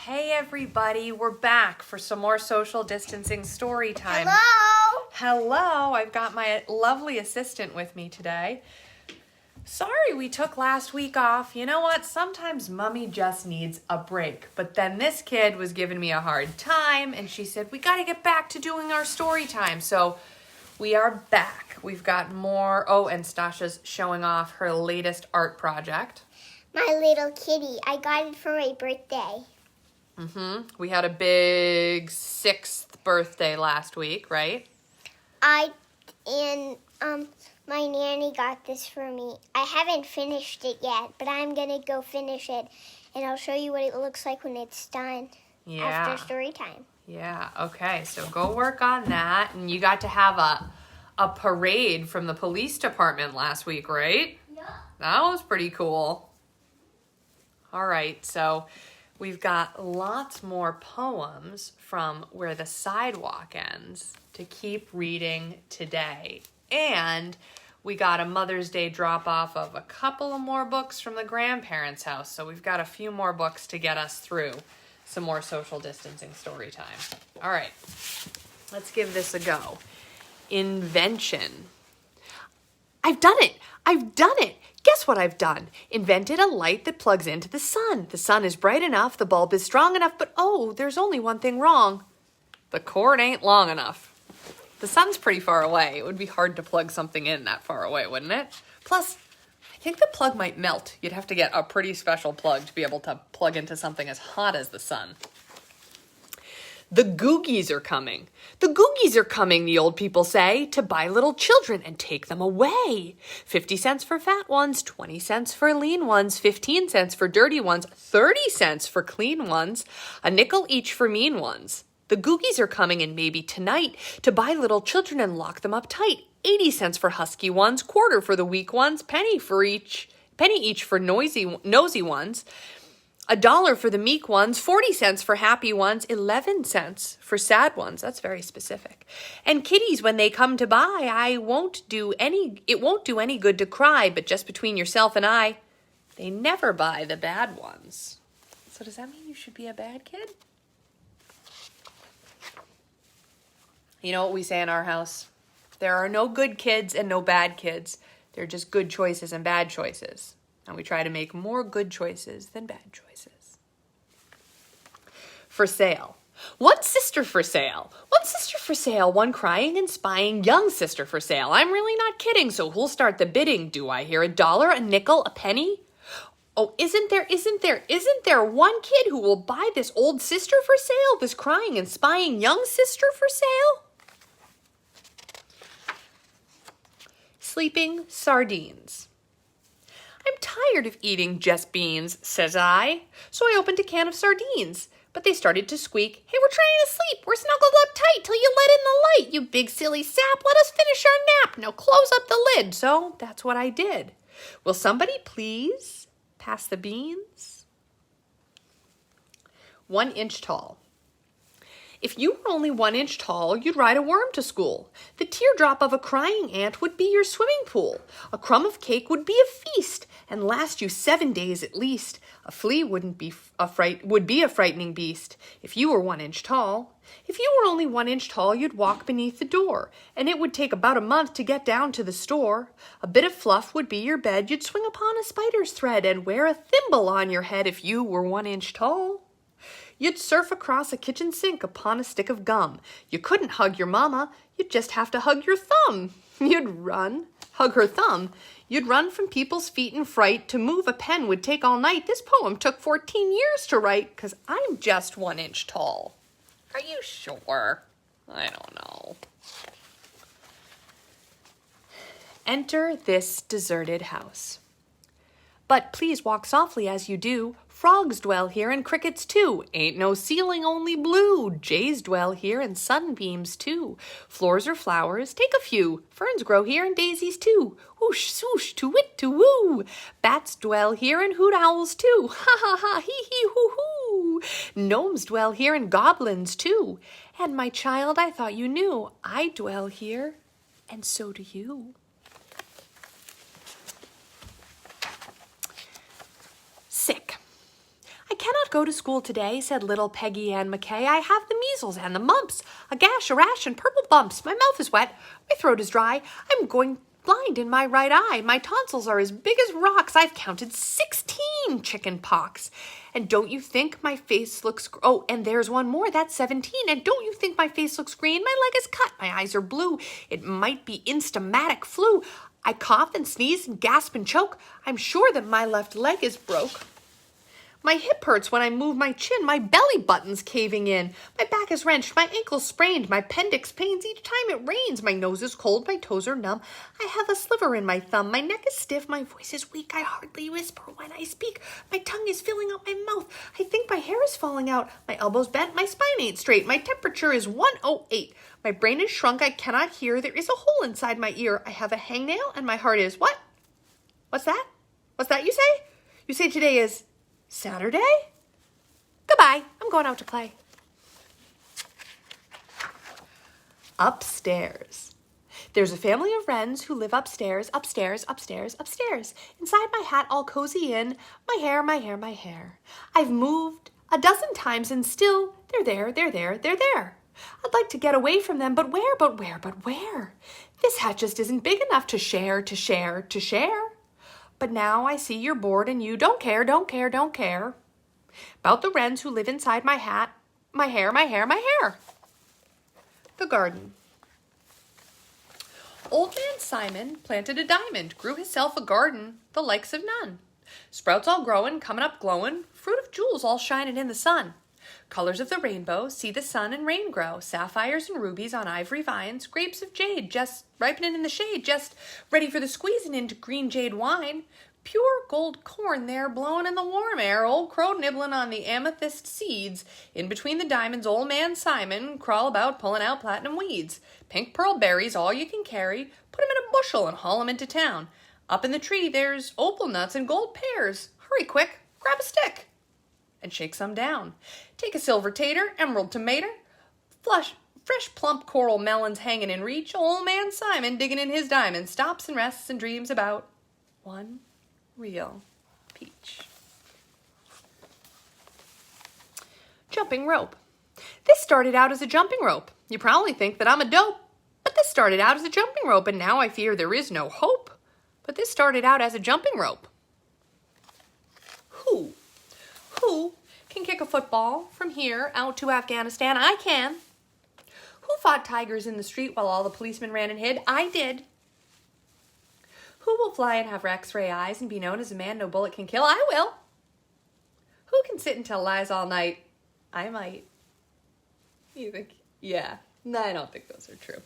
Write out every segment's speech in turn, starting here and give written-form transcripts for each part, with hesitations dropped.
Hey everybody, we're back for some more social distancing story time. Hello! Hello, I've got my lovely assistant with me today. Sorry we took last week off. You know what? Sometimes mommy just needs a break. But then this kid was giving me a hard time and she said, we gotta get back to doing our story time. So we are back. We've got more. Oh, and Stasha's showing off her latest art project. My little kitty. I got it for my birthday. We had a big 6th birthday last week, right? My nanny got this for me. I haven't finished it yet, but I'm gonna go finish it, and I'll show you what it looks like when it's done. Yeah. After story time. Yeah, okay, so go work on that. And you got to have a parade from the police department last week, right? Yeah. That was pretty cool. All right, so we've got lots more poems from Where the Sidewalk Ends to keep reading today. And we got a Mother's Day drop-off of a couple of more books from the grandparents' house. So we've got a few more books to get us through some more social distancing story time. All right, let's give this a go. Invention. I've done it. I've done it. Guess what I've done? Invented a light that plugs into the sun. The sun is bright enough, the bulb is strong enough, but oh, there's only one thing wrong. The cord ain't long enough. The sun's pretty far away. It would be hard to plug something in that far away, wouldn't it? Plus, I think the plug might melt. You'd have to get a pretty special plug to be able to plug into something as hot as the sun. The Googies are coming. The Googies are coming, the old people say, to buy little children and take them away. 50 cents for fat ones, 20 cents for lean ones, 15 cents for dirty ones, 30 cents for clean ones, a nickel each for mean ones. The Googies are coming, and maybe tonight, to buy little children and lock them up tight. 80 cents for husky ones, quarter for the weak ones, penny each for nosy ones. $1 for the meek ones, 40 cents for happy ones, 11 cents for sad ones. That's very specific. And kitties, when they come to buy, it won't do any good to cry, but just between yourself and I, they never buy the bad ones. So does that mean you should be a bad kid? You know what we say in our house? There are no good kids and no bad kids. They're just good choices and bad choices. And we try to make more good choices than bad choices. For sale. One sister for sale. One sister for sale. One crying and spying. Young sister for sale. I'm really not kidding, so who'll start the bidding? Do I hear $1, a nickel, a penny? Oh, isn't there one kid who will buy this old sister for sale? This crying and spying young sister for sale? Sleeping sardines. I'm tired of eating just beans, says I. So I opened a can of sardines. But they started to squeak, hey, we're trying to sleep. We're snuggled up tight till you let in the light. You big silly sap, let us finish our nap. Now close up the lid. So that's what I did. Will somebody please pass the beans? 1 inch tall. If you were only 1 inch tall, you'd ride a worm to school. The teardrop of a crying ant would be your swimming pool. A crumb of cake would be a feast and last you 7 days at least. A flea would be a frightening beast if you were 1 inch tall. If you were only 1 inch tall, you'd walk beneath the door, and it would take about a month to get down to the store. A bit of fluff would be your bed. You'd swing upon a spider's thread and wear a thimble on your head if you were 1 inch tall. You'd surf across a kitchen sink upon a stick of gum. You couldn't hug your mama. You'd just have to hug your thumb. Hug her thumb. You'd run from people's feet in fright. To move a pen would take all night. This poem took 14 years to write, 'cause I'm just 1 inch tall. Are you sure? I don't know. Enter this deserted house. But please walk softly as you do. Frogs dwell here and crickets too. Ain't no ceiling, only blue. Jays dwell here and sunbeams too. Floors are flowers, take a few. Ferns grow here and daisies too. Whoosh, swoosh, to wit, to woo. Bats dwell here and hoot owls too. Ha ha ha, hee hee hoo hoo. Gnomes dwell here and goblins too. And my child, I thought you knew. I dwell here, and so do you. Sick. cannot go to school today, said little Peggy Ann McKay. I have the measles and the mumps, a gash, a rash, and purple bumps. My mouth is wet, my throat is dry. I'm going blind in my right eye. My tonsils are as big as rocks. I've counted 16 chicken pox. And don't you think my face looks... Oh, and there's one more. That's 17. And don't you think my face looks green? My leg is cut. My eyes are blue. It might be instamatic flu. I cough and sneeze and gasp and choke. I'm sure that my left leg is broke. My hip hurts when I move my chin. My belly button's caving in. My back is wrenched. My ankle's sprained. My appendix pains each time it rains. My nose is cold. My toes are numb. I have a sliver in my thumb. My neck is stiff. My voice is weak. I hardly whisper when I speak. My tongue is filling up my mouth. I think my hair is falling out. My elbow's bent. My spine ain't straight. My temperature is 108. My brain is shrunk. I cannot hear. There is a hole inside my ear. I have a hangnail and my heart is... What? What's that? What's that you say? You say today is... Saturday? Goodbye. I'm going out to play. Upstairs. There's a family of wrens who live upstairs, upstairs, upstairs, upstairs. Inside my hat all cozy in, my hair, my hair, my hair. I've moved a dozen times and still they're there, they're there, they're there. I'd like to get away from them, but where, but where, but where? This hat just isn't big enough to share, to share, to share. But now I see you're bored and you don't care, don't care, don't care about the wrens who live inside my hat, my hair, my hair, my hair. The garden. Old man Simon planted a diamond, grew hisself a garden, the likes of none. Sprouts all growing, coming up glowing, fruit of jewels all shining in the sun. Colors of the rainbow, see the sun and rain grow, sapphires and rubies on ivory vines, grapes of jade just ripening in the shade, just ready for the squeezing into green jade wine. Pure gold corn there blowing in the warm air, old crow nibbling on the amethyst seeds. In between the diamonds, old man Simon crawl about pulling out platinum weeds. Pink pearl berries, all you can carry, put 'em in a bushel and haul 'em into town. Up in the tree there's opal nuts and gold pears. Hurry quick, grab a stick and shake some down. Take a silver tater, emerald tomato, fresh plump coral melons hanging in reach. Old man Simon digging in his diamond stops and rests and dreams about one real peach. Jumping rope. This started out as a jumping rope. You probably think that I'm a dope, but this started out as a jumping rope, and now I fear there is no hope. But this started out as a jumping rope. Who can kick a football from here out to Afghanistan? I can. Who fought tigers in the street while all the policemen ran and hid? I did. Who will fly and have X-ray eyes and be known as a man no bullet can kill? I will. Who can sit and tell lies all night? I might. You think? Yeah. No, I don't think those are true.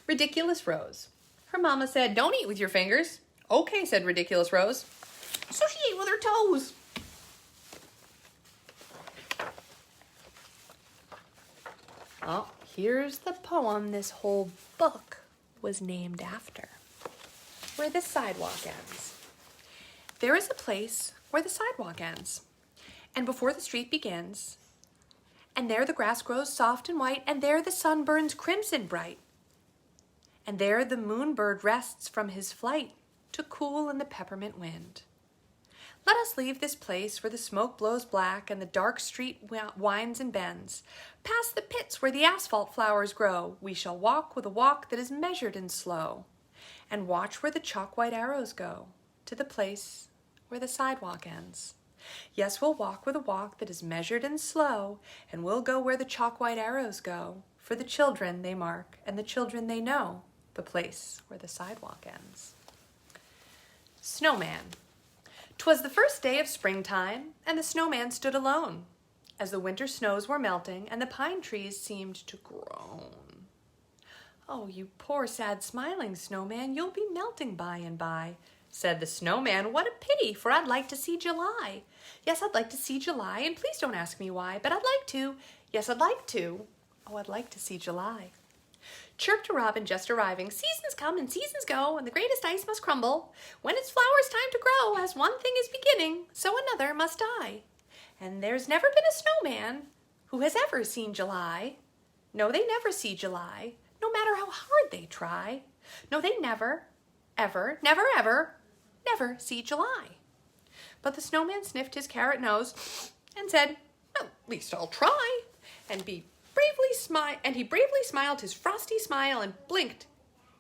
Ridiculous Rose. Her mama said, don't eat with your fingers. Okay, said Ridiculous Rose. So she ate with her toes. Oh, here's the poem this whole book was named after. Where the Sidewalk Ends. There is a place where the sidewalk ends, and before the street begins, and there the grass grows soft and white, and there the sun burns crimson bright, and there the moonbird rests from his flight to cool in the peppermint wind. Let us leave this place where the smoke blows black and the dark street winds and bends. Past the pits where the asphalt flowers grow, we shall walk with a walk that is measured and slow, and watch where the chalk white arrows go, to the place where the sidewalk ends. Yes, we'll walk with a walk that is measured and slow, and we'll go where the chalk white arrows go, for the children they mark, and the children they know, the place where the sidewalk ends. Snowman. 'Twas the first day of springtime, and the snowman stood alone, as the winter snows were melting, and the pine trees seemed to groan. Oh, you poor, sad, smiling snowman, you'll be melting by and by, said the snowman. What a pity, for I'd like to see July. Yes, I'd like to see July, and please don't ask me why, but I'd like to. Yes, I'd like to. Oh, I'd like to see July. Chirped a robin just arriving. Seasons come and seasons go, and the greatest ice must crumble. When its flower's time to grow, as one thing is beginning, so another must die. And there's never been a snowman who has ever seen July. No, they never see July, no matter how hard they try. No, they never, ever, never, ever, never see July. But the snowman sniffed his carrot nose and said, "Well, at least I'll try." And he bravely smiled his frosty smile and blinked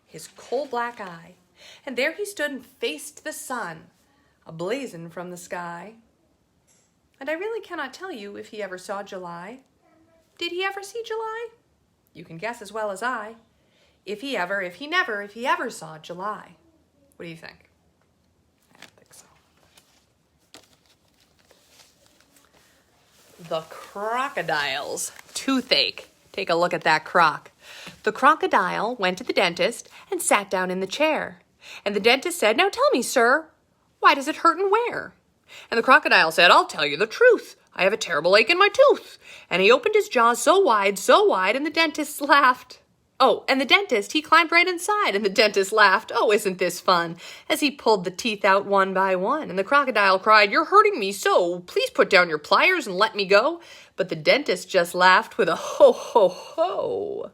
his coal black eye. And there he stood and faced the sun, a-blazing from the sky. And I really cannot tell you if he ever saw July. Did he ever see July? You can guess as well as I. If he ever saw July. What do you think? I don't think so. The crocodile's toothache. Take a look at that croc. The crocodile went to the dentist and sat down in the chair. And the dentist said, "Now tell me, sir, why does it hurt and where?" And the crocodile said, "I'll tell you the truth. I have a terrible ache in my tooth." And he opened his jaws so wide, and the dentist laughed. Oh, and the dentist, he climbed right inside, and the dentist laughed. Oh, isn't this fun? As he pulled the teeth out one by one, and the crocodile cried, "You're hurting me so. Please put down your pliers and let me go." But the dentist just laughed with a ho, ho, ho.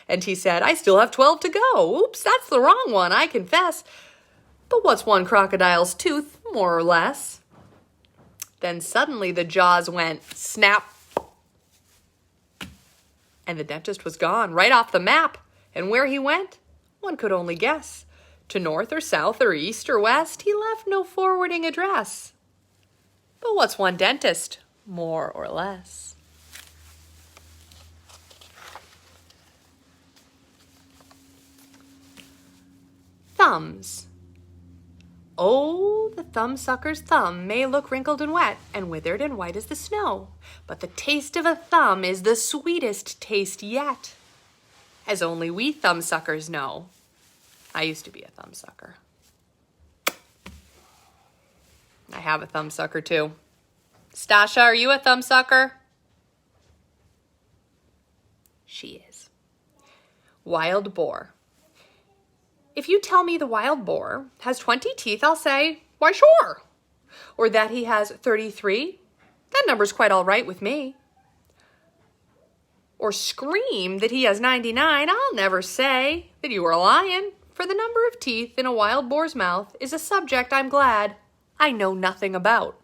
And he said, "I still have 12 to go. Oops, that's the wrong one, I confess. But what's one crocodile's tooth, more or less?" Then suddenly the jaws went snap. And the dentist was gone, right off the map. And where he went, one could only guess. To north or south or east or west, he left no forwarding address. But what's one dentist, more or less? Thumbs. Oh, the thumbsucker's thumb may look wrinkled and wet and withered and white as the snow, but the taste of a thumb is the sweetest taste yet, as only we thumbsuckers know. I used to be a thumbsucker. I have a thumbsucker too. Stasha, are you a thumbsucker? She is. Wild boar. If you tell me the wild boar has 20 teeth, I'll say, "Why, sure." Or that he has 33, that number's quite all right with me. Or scream that he has 99, I'll never say that you are lying, for the number of teeth in a wild boar's mouth is a subject I'm glad I know nothing about.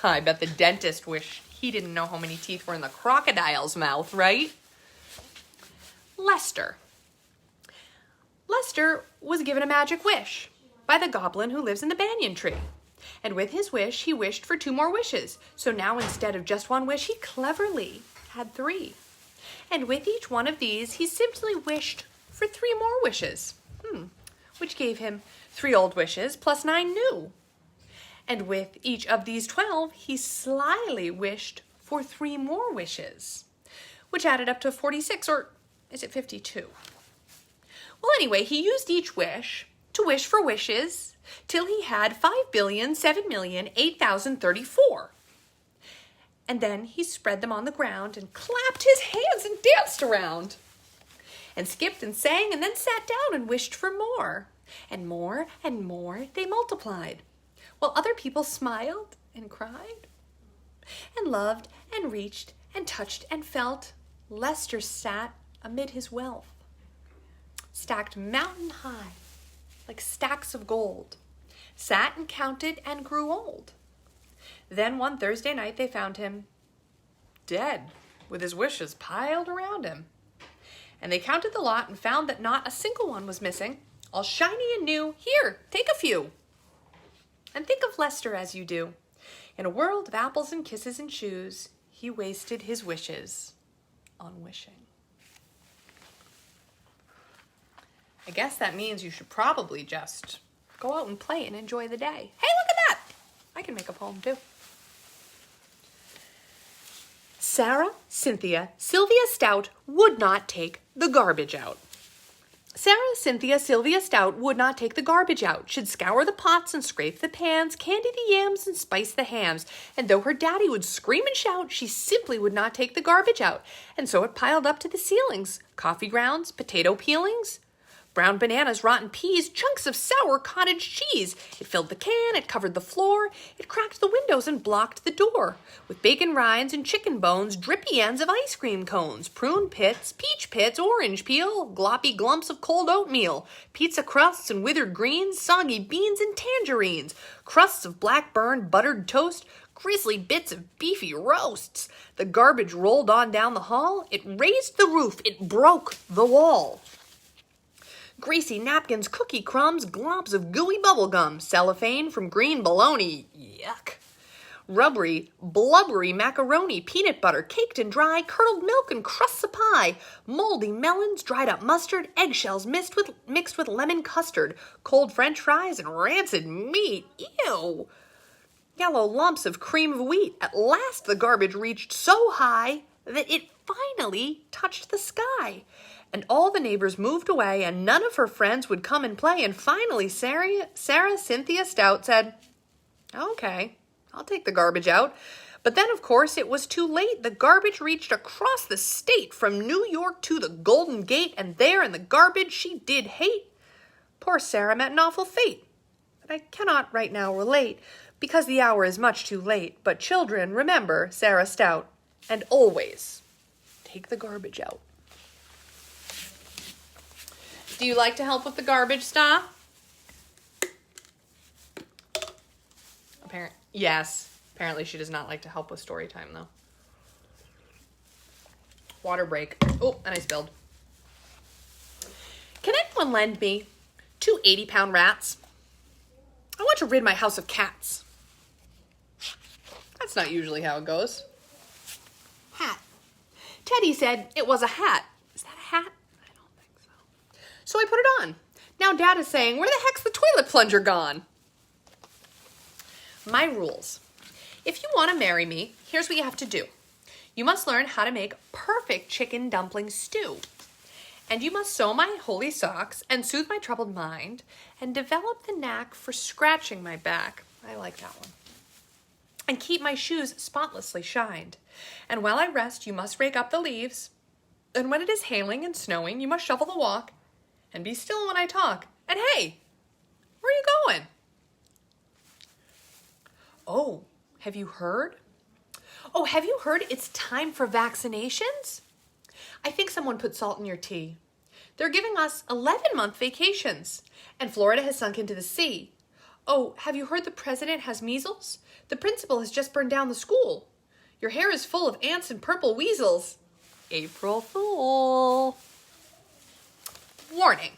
I bet the dentist wished he didn't know how many teeth were in the crocodile's mouth, right? Lester. Lester was given a magic wish by the goblin who lives in the banyan tree. And with his wish, he wished for 2 more wishes. So now instead of just 1 wish, he cleverly had 3. And with each one of these, he simply wished for 3 more wishes, which gave him 3 old wishes plus 9 new. And with each of these 12, he slyly wished for 3 more wishes, which added up to 46, or is it 52? Well, anyway, he used each wish to wish for wishes till he had 5,007,008,034. And then he spread them on the ground and clapped his hands and danced around and skipped and sang and then sat down and wished for more. And more they multiplied, while other people smiled and cried and loved and reached and touched and felt. Lester sat amid his wealth, stacked mountain high, like stacks of gold, sat and counted and grew old. Then one Thursday night they found him dead, with his wishes piled around him. And they counted the lot and found that not a single one was missing, all shiny and new. Here, take a few. And think of Lester as you do. In a world of apples and kisses and shoes, he wasted his wishes on wishing. I guess that means you should probably just go out and play and enjoy the day. Hey, look at that! I can make a poem too. Sarah, Cynthia, Sylvia Stout would not take the garbage out. Sarah, Cynthia, Sylvia Stout would not take the garbage out. She'd scour the pots and scrape the pans, candy the yams and spice the hams. And though her daddy would scream and shout, she simply would not take the garbage out. And so it piled up to the ceilings. Coffee grounds, potato peelings, brown bananas, rotten peas, chunks of sour cottage cheese. It filled the can, it covered the floor, it cracked the windows and blocked the door. With bacon rinds and chicken bones, drippy ends of ice cream cones, prune pits, peach pits, orange peel, gloppy glumps of cold oatmeal, pizza crusts and withered greens, soggy beans and tangerines, crusts of black burned buttered toast, grisly bits of beefy roasts. The garbage rolled on down the hall. It raised the roof. It broke the wall. Greasy napkins, cookie crumbs, globs of gooey bubble gum, cellophane from green bologna. Yuck. Rubbery, blubbery macaroni, peanut butter, caked and dry, curdled milk and crusts of pie, moldy melons, dried up mustard, eggshells mixed with lemon custard, cold French fries, and rancid meat. Ew! Yellow lumps of cream of wheat. At last the garbage reached so high that it finally touched the sky. And all the neighbors moved away, and none of her friends would come and play. And finally, Sarah Cynthia Stout said, "Okay, I'll take the garbage out." But then, of course, it was too late. The garbage reached across the state from New York to the Golden Gate, and there in the garbage she did hate. Poor Sarah met an awful fate. But I cannot right now relate, because the hour is much too late. But children, remember Sarah Stout, and always take the garbage out. Do you like to help with the garbage stuff? Yes. Apparently she does not like to help with story time, though. Water break. Oh, and I spilled. Can anyone lend me 2 80-pound rats? I want to rid my house of cats. That's not usually how it goes. Hat. Teddy said it was a hat. Is that a hat? I don't think so. So I put it on. Now Dad is saying, where the heck's the toilet plunger gone? My rules. If you want to marry me, here's what you have to do. You must learn how to make perfect chicken dumpling stew. And you must sew my holy socks and soothe my troubled mind and develop the knack for scratching my back. I like that one. And keep my shoes spotlessly shined. And while I rest, you must rake up the leaves. And when it is hailing and snowing, you must shovel the walk and be still when I talk. And hey, where are you going? Oh, have you heard? Oh, have you heard it's time for vaccinations? I think someone put salt in your tea. They're giving us 11-month vacations, and Florida has sunk into the sea. Oh, have you heard the president has measles? The principal has just burned down the school. Your hair is full of ants and purple weasels. April Fool. Warning.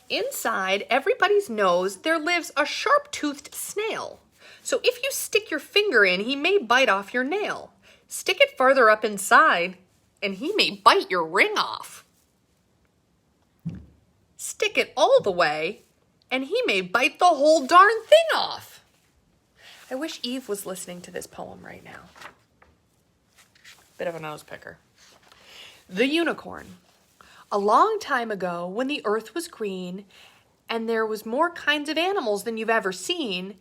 Inside everybody's nose there lives a sharp-toothed snail. So if you stick your finger in, he may bite off your nail. Stick it farther up inside, and he may bite your ring off. Stick it all the way, and he may bite the whole darn thing off. I wish Eve was listening to this poem right now. Bit of a nose picker. The Unicorn. A long time ago, when the earth was green, and there was more kinds of animals than you've ever seen,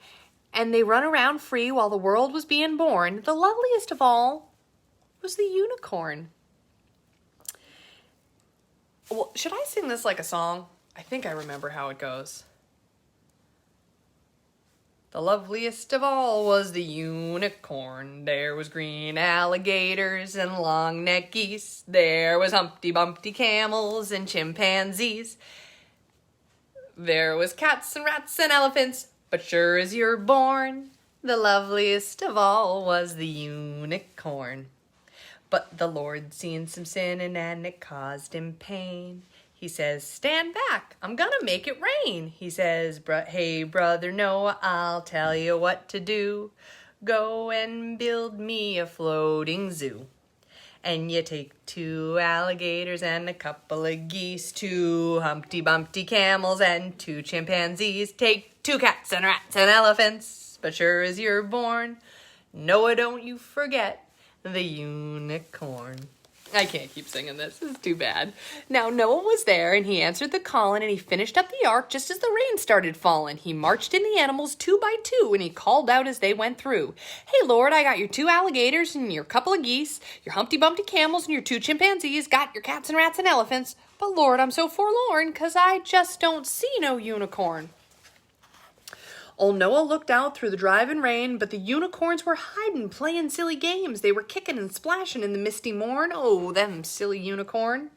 and they run around free while the world was being born, the loveliest of all was the unicorn. Well, should I sing this like a song? I think I remember how it goes. The loveliest of all was the unicorn. There was green alligators and long-necked geese. There was Humpty Bumpty camels and chimpanzees. There was cats and rats and elephants. But sure as you're born, the loveliest of all was the unicorn. But the Lord seen some sinning and it caused him pain. He says, stand back, I'm gonna make it rain. He says, hey brother Noah, I'll tell you what to do. Go and build me a floating zoo. And you take 2 alligators and a couple of geese, 2 Humpty Bumpty camels and 2 chimpanzees. Take 2 cats and rats and elephants, but sure as you're born, Noah, don't you forget the unicorn. I can't keep singing this. This is too bad. Now, Noah was there, and he answered the calling, and he finished up the ark just as the rain started falling. He marched in the animals 2 by 2, and he called out as they went through. Hey, Lord, I got your 2 alligators and your couple of geese, your Humpty Bumpty camels and your 2 chimpanzees, got your cats and rats and elephants. But, Lord, I'm so forlorn, 'cause I just don't see no unicorn. Old Noah looked out through the driving rain, but the unicorns were hiding, playing silly games. They were kicking and splashing in the misty morn. Oh, them silly unicorn.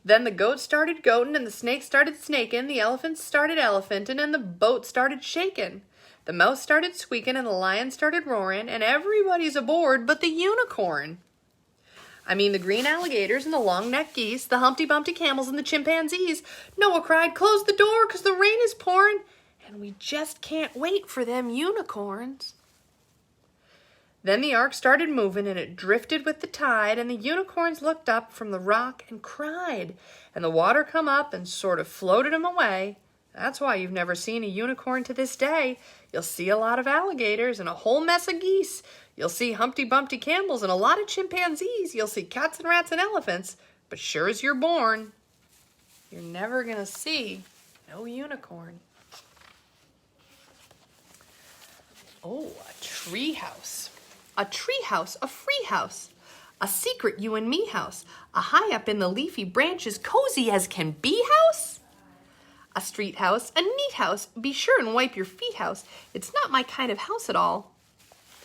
Then the goat started goating, and the snake started snaking, the elephant started elephanting, and the boat started shaking. The mouse started squeaking and the lion started roaring and everybody's aboard but the unicorn. I mean the green alligators and the long-necked geese, the Humpty Bumpty camels and the chimpanzees. Noah cried, "Close the door, 'cause the rain is pouring, and we just can't wait for them unicorns." Then the ark started moving and it drifted with the tide, and the unicorns looked up from the rock and cried, and the water come up and sort of floated them away. That's why you've never seen a unicorn to this day. You'll see a lot of alligators and a whole mess of geese. You'll see Humpty Bumpty camels and a lot of chimpanzees. You'll see cats and rats and elephants. But sure as you're born, you're never going to see no unicorn. Oh, a tree house. A tree house, a free house. A secret you and me house. A high up in the leafy branches, cozy as can be house. A street house, a neat house. Be sure and wipe your feet house. It's not my kind of house at all.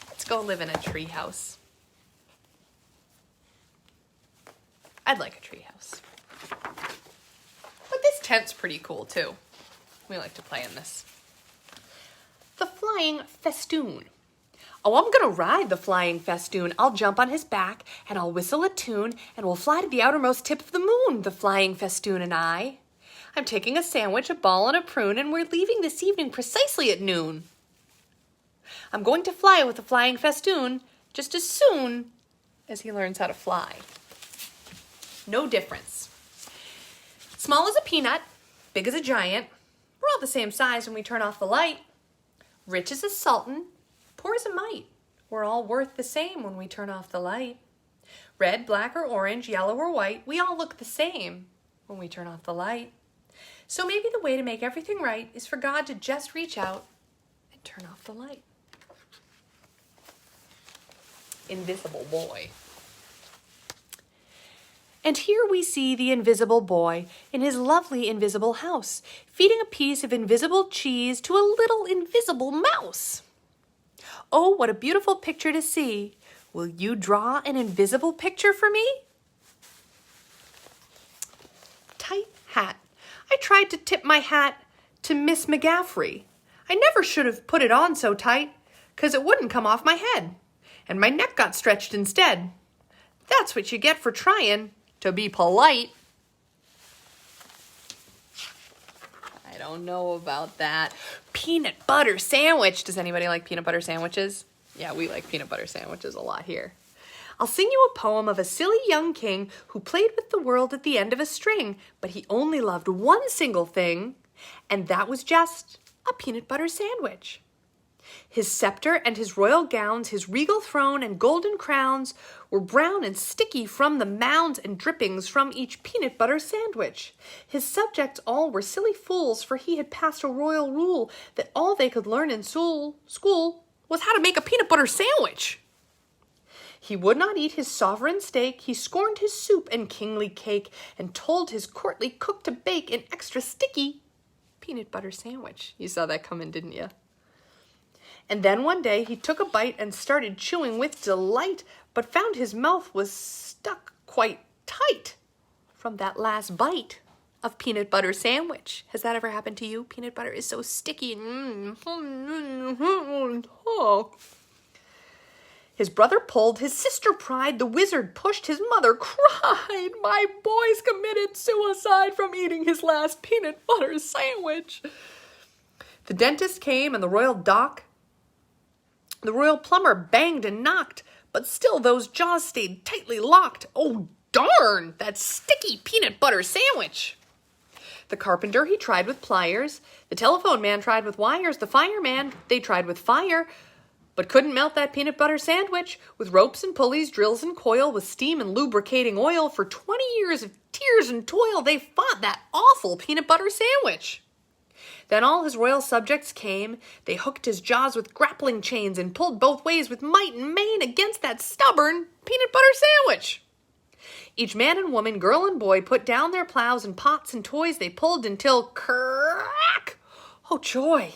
Let's go live in a tree house. I'd like a tree house. But this tent's pretty cool too. We like to play in this. The flying festoon. Oh, I'm gonna ride the flying festoon. I'll jump on his back and I'll whistle a tune and we'll fly to the outermost tip of the moon, the flying festoon and I. I'm taking a sandwich, a ball, and a prune, and we're leaving this evening precisely at noon. I'm going to fly with the flying festoon just as soon as he learns how to fly. No difference. Small as a peanut, big as a giant. We're all the same size when we turn off the light. Rich as a sultan, poor as a mite. We're all worth the same when we turn off the light. Red, black, or orange, yellow, or white, we all look the same when we turn off the light. So maybe the way to make everything right is for God to just reach out and turn off the light. Invisible boy. And here we see the invisible boy in his lovely invisible house, feeding a piece of invisible cheese to a little invisible mouse. Oh, what a beautiful picture to see. Will you draw an invisible picture for me? Tight hat. I tried to tip my hat to Miss McGaffrey. I never should have put it on so tight, 'cause it wouldn't come off my head, and my neck got stretched instead. That's what you get for trying to be polite. I don't know about that. Peanut butter sandwich. Does anybody like peanut butter sandwiches? Yeah, we like peanut butter sandwiches a lot here. I'll sing you a poem of a silly young king who played with the world at the end of a string, but he only loved one single thing, and that was just a peanut butter sandwich. His scepter and his royal gowns, his regal throne and golden crowns were brown and sticky from the mounds and drippings from each peanut butter sandwich. His subjects all were silly fools, for he had passed a royal rule that all they could learn in school was how to make a peanut butter sandwich. He would not eat his sovereign steak, he scorned his soup and kingly cake, and told his courtly cook to bake an extra sticky peanut butter sandwich. You saw that coming, didn't you? And then one day he took a bite and started chewing with delight, but found his mouth was stuck quite tight from that last bite of peanut butter sandwich. Has that ever happened to you? Peanut butter is so sticky. His brother pulled, his sister pried, the wizard pushed, his mother cried. My boy's committed suicide from eating his last peanut butter sandwich. The dentist came and the royal plumber banged and knocked, but still those jaws stayed tightly locked. Oh, darn, that sticky peanut butter sandwich. The carpenter, he tried with pliers. The telephone man tried with wires. The fireman, they tried with fire, but couldn't melt that peanut butter sandwich. With ropes and pulleys, drills and coil, with steam and lubricating oil, for 20 years of tears and toil, they fought that awful peanut butter sandwich. Then all his royal subjects came. They hooked his jaws with grappling chains and pulled both ways with might and main against that stubborn peanut butter sandwich. Each man and woman, girl and boy, put down their plows and pots and toys. They pulled until crack! Oh, joy!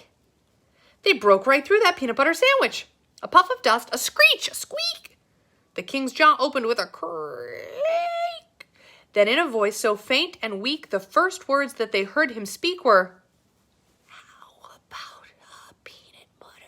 They broke right through that peanut butter sandwich. A puff of dust, a screech, a squeak. The king's jaw opened with a creak. Then in a voice so faint and weak, the first words that they heard him speak were, "How about a peanut butter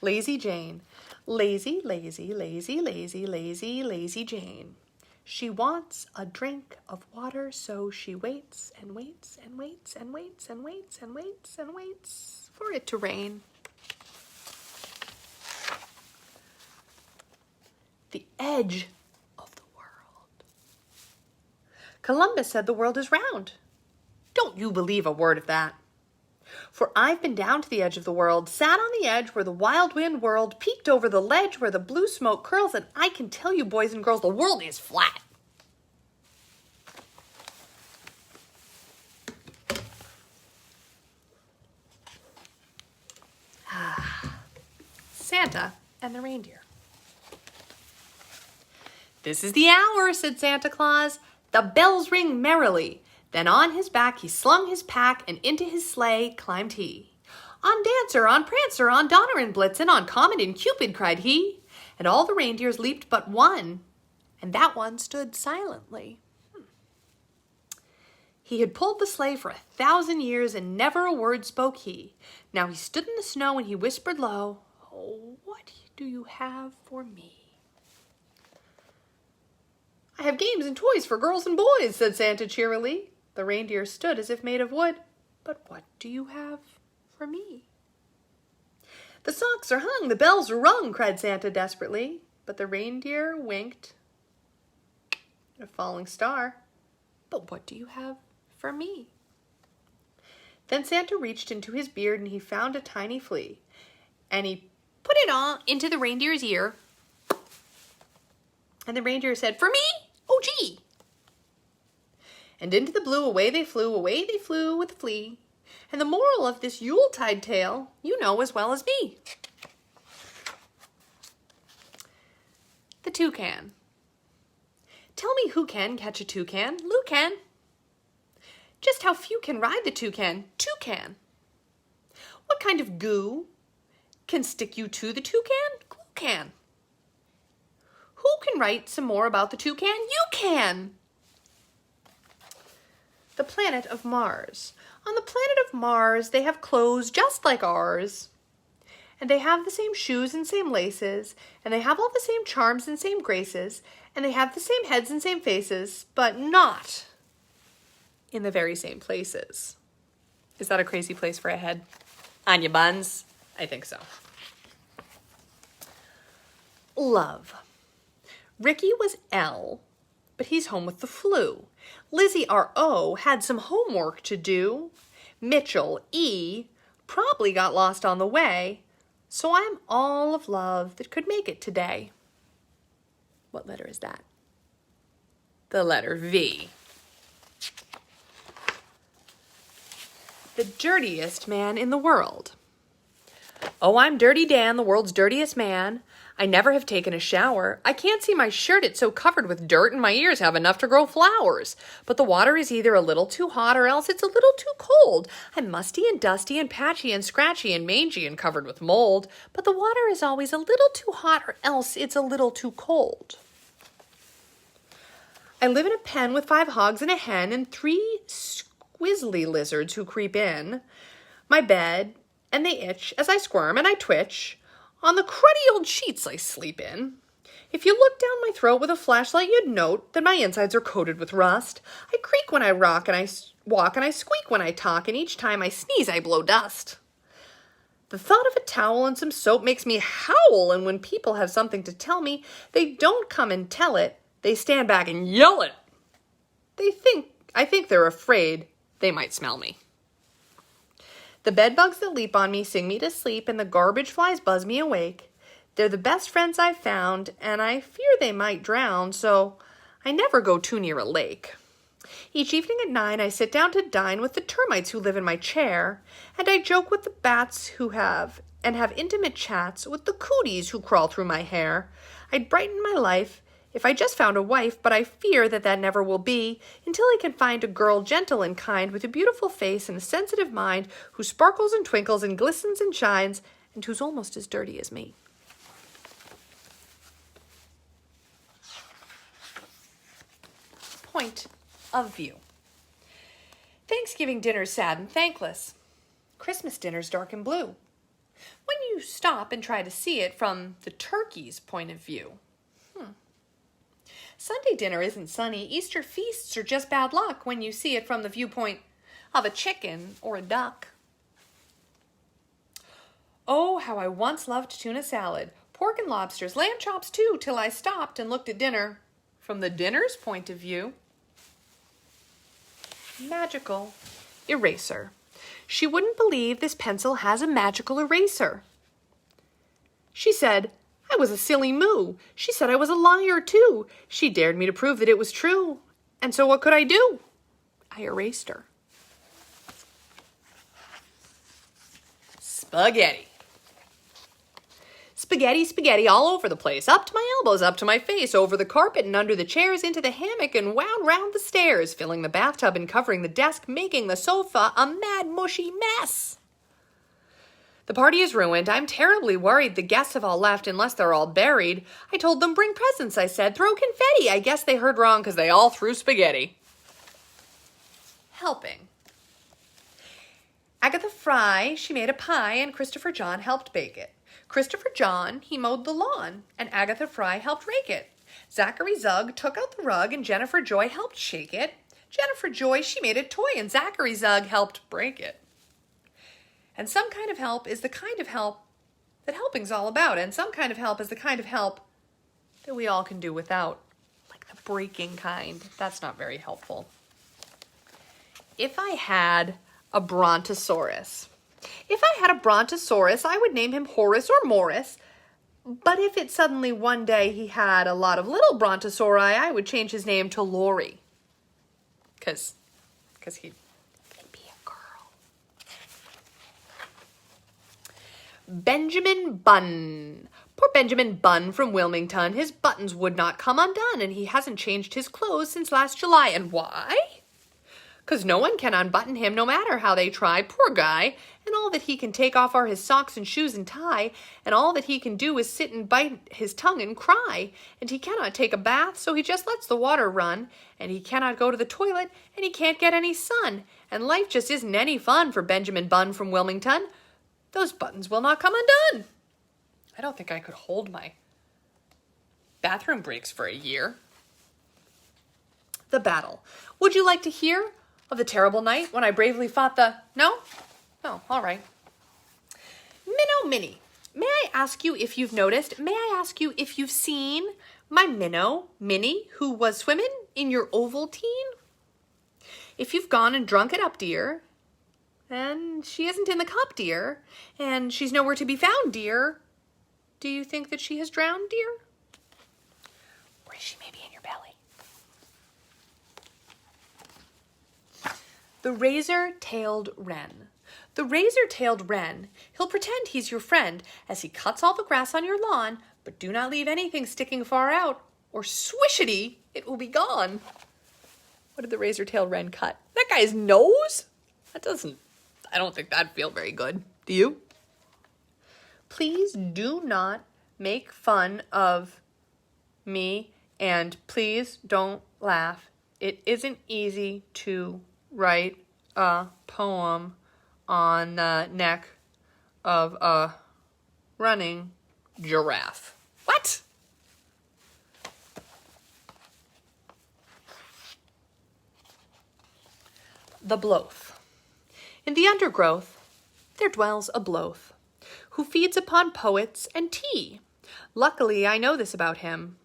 Lazy Jane. Lazy, lazy, lazy, lazy, lazy, lazy Jane. She wants a drink of water, so she waits and waits and waits and waits and waits and waits and waits for it to rain. The edge of the world. Columbus said the world is round. Don't you believe a word of that. For I've been down to the edge of the world, sat on the edge where the wild wind whirled, peeked over the ledge where the blue smoke curls, and I can tell you, boys and girls, the world is flat. Santa and the reindeer. This is the hour, said Santa Claus. The bells ring merrily. Then on his back he slung his pack, and into his sleigh climbed he. On Dancer, on Prancer, on Donner and Blitzen, on Comet and Cupid, cried he. And all the reindeers leaped but one, and that one stood silently. He had pulled the sleigh for 1,000 years, and never a word spoke he. Now he stood in the snow, and he whispered low, "Oh, what do you have for me?" "I have games and toys for girls and boys," said Santa cheerily. The reindeer stood as if made of wood. "But what do you have for me?" "The socks are hung, the bells are rung," cried Santa desperately. But the reindeer winked at a falling star. "But what do you have for me?" Then Santa reached into his beard, and he found a tiny flea, and he put it all into the reindeer's ear. And the reindeer said, "For me? Oh, gee!" And into the blue away they flew with the flea. And the moral of this Yuletide tale you know as well as me. The toucan. Tell me who can catch a toucan? Lou can. Just how few can ride the toucan? Toucan. What kind of goo can stick you to the toucan? Glue can. Who can write some more about the toucan? You can. The planet of Mars. On the planet of Mars, they have clothes just like ours. And they have the same shoes and same laces. And they have all the same charms and same graces. And they have the same heads and same faces, but not in the very same places. Is that a crazy place for a head? On your buns? I think so. Love. Ricky was L, but he's home with the flu. Lizzie, our O, had some homework to do. Mitchell, E, probably got lost on the way. So I'm all of love that could make it today. What letter is that? The letter V. The dirtiest man in the world. Oh, I'm Dirty Dan, the world's dirtiest man. I never have taken a shower. I can't see my shirt, it's so covered with dirt, and my ears have enough to grow flowers. But the water is either a little too hot or else it's a little too cold. I'm musty and dusty and patchy and scratchy and mangy and covered with mold. But the water is always a little too hot or else it's a little too cold. I live in a pen with 5 hogs and a hen and 3 squizzly lizards who creep in my bed, and they itch as I squirm and I twitch. On the cruddy old sheets I sleep in. If you look down my throat with a flashlight, you'd note that my insides are coated with rust. I creak when I rock and I walk, and I squeak when I talk, and each time I sneeze I blow dust. The thought of a towel and some soap makes me howl, and when people have something to tell me, they don't come and tell it. They stand back and yell it. I think they're afraid they might smell me. The bedbugs that leap on me sing me to sleep, and the garbage flies buzz me awake. They're the best friends I've found, and I fear they might drown, so I never go too near a lake. Each evening at 9, I sit down to dine with the termites who live in my chair, and I joke with the bats who have intimate chats with the cooties who crawl through my hair. I'd brighten my life if I just found a wife, but I fear that never will be until I can find a girl gentle and kind with a beautiful face and a sensitive mind who sparkles and twinkles and glistens and shines and who's almost as dirty as me. Point of view. Thanksgiving dinner's sad and thankless. Christmas dinner's dark and blue. when you stop and try to see it from the turkey's point of view. Sunday dinner isn't sunny. Easter feasts are just bad luck when you see it from the viewpoint of a chicken or a duck. Oh, how I once loved tuna salad, pork and lobsters, lamb chops too, till I stopped and looked at dinner from the dinner's point of view. Magical eraser. She wouldn't believe this pencil has a magical eraser. She said, I was a silly moo. She said I was a liar too. She dared me to prove that it was true. And so what could I do? I erased her. Spaghetti. Spaghetti, spaghetti all over the place, up to my elbows, up to my face, over the carpet and under the chairs, into the hammock and wound round the stairs, filling the bathtub and covering the desk, making the sofa a mad, mushy mess. The party is ruined. I'm terribly worried. The guests have all left unless they're all buried. I told them bring presents, I said. Throw confetti. I guess they heard wrong because they all threw spaghetti. Helping. Agatha Fry, she made a pie, and Christopher John helped bake it. Christopher John, he mowed the lawn, and Agatha Fry helped rake it. Zachary Zugg took out the rug, and Jennifer Joy helped shake it. Jennifer Joy, she made a toy, and Zachary Zugg helped break it. And some kind of help is the kind of help that helping's all about, and some kind of help is the kind of help that we all can do without, like the breaking kind. That's not very helpful. If I had a brontosaurus, I would name him Horace or Morris. But if it suddenly one day he had a lot of little brontosauri, I would change his name to Lori. Because he'd be a girl. Benjamin Bunn. Poor Benjamin Bunn from Wilmington. His buttons would not come undone, and he hasn't changed his clothes since last July. And why? Because no one can unbutton him no matter how they try, poor guy, and all that he can take off are his socks and shoes and tie, and all that he can do is sit and bite his tongue and cry, and he cannot take a bath, so he just lets the water run, and he cannot go to the toilet, and he can't get any sun, and life just isn't any fun for Benjamin Bunn from Wilmington. Those buttons will not come undone. I don't think I could hold my bathroom breaks for a year. The battle. Would you like to hear of the terrible night when I bravely fought the... No? Oh, all right. Minnow Minnie. May I ask you if you've noticed, may I ask you if you've seen my Minnow Minnie who was swimming in your Ovaltine? If you've gone and drunk it up, dear, and she isn't in the cup, dear, and she's nowhere to be found, dear, do you think that she has drowned, dear? Or is she maybe in your belly? The razor-tailed wren. The razor-tailed wren, he'll pretend he's your friend as he cuts all the grass on your lawn, but do not leave anything sticking far out, or swishity, it will be gone. What did the razor-tailed wren cut? That guy's nose? I don't think that'd feel very good. Do you? Please do not make fun of me, and please don't laugh. It isn't easy to write a poem on the neck of a running giraffe. What? The Bloath. In the undergrowth there dwells a Bloath, who feeds upon poets and tea. Luckily I know this about him,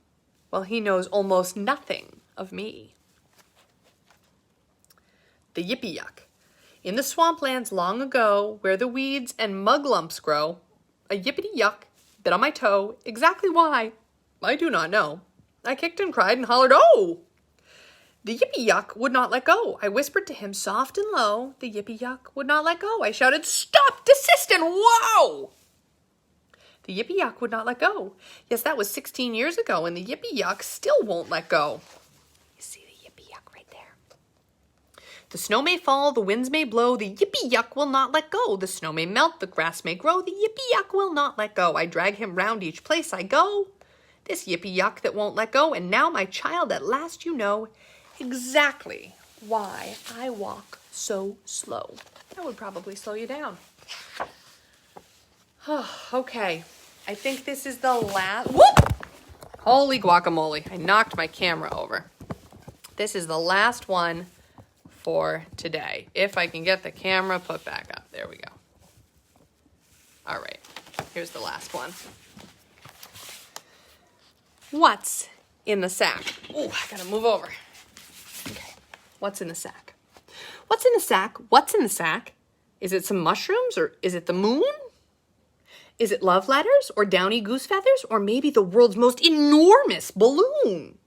while he knows almost nothing of me. The Yippee-Yuck. In the swamplands long ago, where the weeds and mug lumps grow, a yippity-yuck bit on my toe. Exactly why, I do not know. I kicked and cried and hollered, "Oh!" The Yippee-Yuck would not let go. I whispered to him soft and low. The Yippee-Yuck would not let go. I shouted, "Stop! Desist!" and whoa! The Yippee-Yuck would not let go. Yes, that was 16 years ago, and the Yippee-Yuck still won't let go. You see the Yippee-Yuck right there. The snow may fall, the winds may blow, the Yippee-Yuck will not let go. The snow may melt, the grass may grow, the Yippee-Yuck will not let go. I drag him round each place I go. This Yippee-Yuck that won't let go, and now, my child, at last you know exactly why I walk so slow. That would probably slow you down. Okay, I think this is the last. Whoop! Holy guacamole, I knocked my camera over. This is the last one for today. If I can get the camera put back up. There we go. All right, here's the last one. What's in the sack? Oh, I gotta move over. Okay, what's in the sack? What's in the sack? What's in the sack? Is it some mushrooms or is it the moon? Is it love letters or downy goose feathers or maybe the world's most enormous balloon?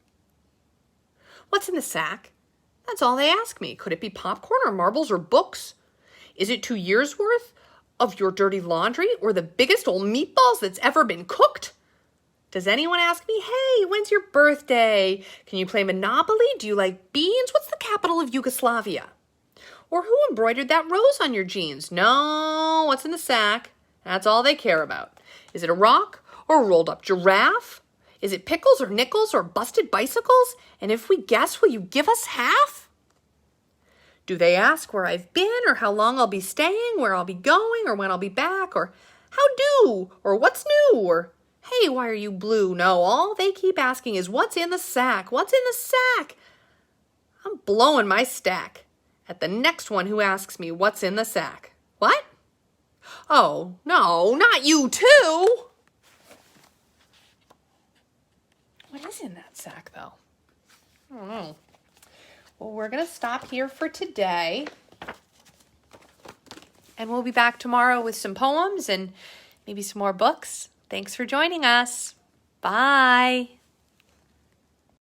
What's in the sack? That's all they ask me. Could it be popcorn or marbles or books? Is it 2 years' worth of your dirty laundry or the biggest old meatballs that's ever been cooked? Does anyone ask me, hey, when's your birthday? Can you play Monopoly? Do you like beans? What's the capital of Yugoslavia? Or who embroidered that rose on your jeans? No, what's in the sack? That's all they care about. Is it a rock or a rolled up giraffe? Is it pickles or nickels or busted bicycles? And if we guess, will you give us half? Do they ask where I've been or how long I'll be staying, where I'll be going or when I'll be back or how do or what's new or hey, why are you blue? No, all they keep asking is what's in the sack? What's in the sack? I'm blowing my stack at the next one who asks me what's in the sack. What? Oh, no, not you too. What is in that sack, though? I don't know. Well, we're going to stop here for today. And we'll be back tomorrow with some poems and maybe some more books. Thanks for joining us. Bye.